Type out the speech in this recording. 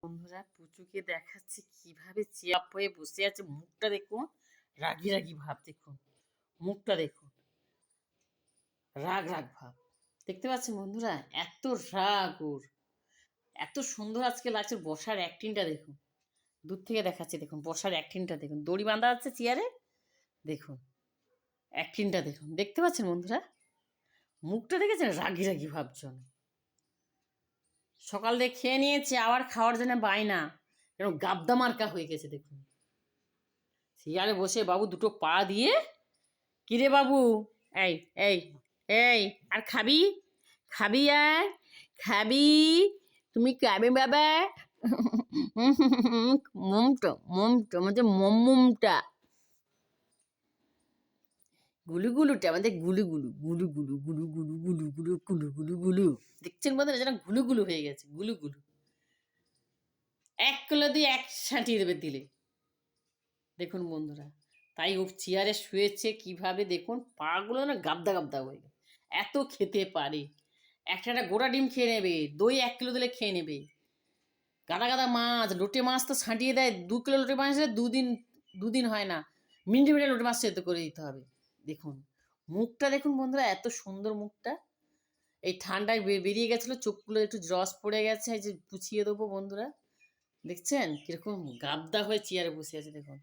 বন্ধুরা পুচুকে দেখাচ্ছি কিভাবে চেয়ার হয়ে বসে আছে। মুখটা দেখুন, রাগি রাগি ভাব। দেখুন মুখটা দেখুন, রাগ রাগ ভাব দেখতে পাচ্ছেন বন্ধুরা। এত রাগ ওর, এত সুন্দর আজকে লাগছে। বসার অ্যাক্টিংটা দেখুন, দূর থেকে দেখাচ্ছি। দেখুন বসার অ্যাক্টিংটা দেখুন, দড়ি বাঁধা আছে চেয়ারে। দেখুন অ্যাক্টিংটা দেখুন, দেখতে পাচ্ছেন বন্ধুরা। মুখটা দেখেছেন, রাগি রাগি ভাবছেন। সকাল থেকে খেয়ে নিয়েছে, আবার খাওয়ার জন্য বায়না, এরকম গাবদা মার্কা হয়ে গেছে। দেখুন চেয়ারে বসে বাবু দুটো পা দিয়ে, কিরে বাবু, এই এই এই আর খাবি, খাবি আর খাবি, তুমি খাবে বাবা। মমটা মমটা আমাদের মমটা, গুলুগুলুটা আমাদের গুলুগুলু গুলুগুলু গুলুগুলু গুলুগুলু গুলুগুলু গুলু। দেখছেন বন্ধুরা, যেন গুলুগুলু হয়ে গেছে, গুলুগুলু। 1 কিলো দিয়ে 1 ছাঁটিয়ে দেবে দিলে। দেখুন বন্ধুরা, তাই ও চেয়ারে শুয়েছে কিভাবে দেখুন, পাগুলো না গাবদা গাবদা হয়ে গেছে। এত খেতে পারে, একটা গোটা ডিম খেয়ে নেবে, দই 1 কিলো দিলে খেয়ে নেবে। গাদা গাদা মাছ, লোটে মাছ তো ছাঁটিয়ে দেয়। 2 কিলো লোটে মাছ দুদিন হয় না, মিনিটে মিনিটে লোটে মাছ সেদ্ধ করে দিতে হবে। দেখুন মুখটা দেখুন বন্ধুরা, এত সুন্দর মুখটা। এই ঠান্ডায় বেরিয়ে গেছিলো, চোখগুলো একটু রস পড়ে গেছে, এই যে পুছিয়ে দেবো বন্ধুরা। দেখছেন কিরকম গাবদা হয়ে চেয়ারে বসে আছে দেখুন।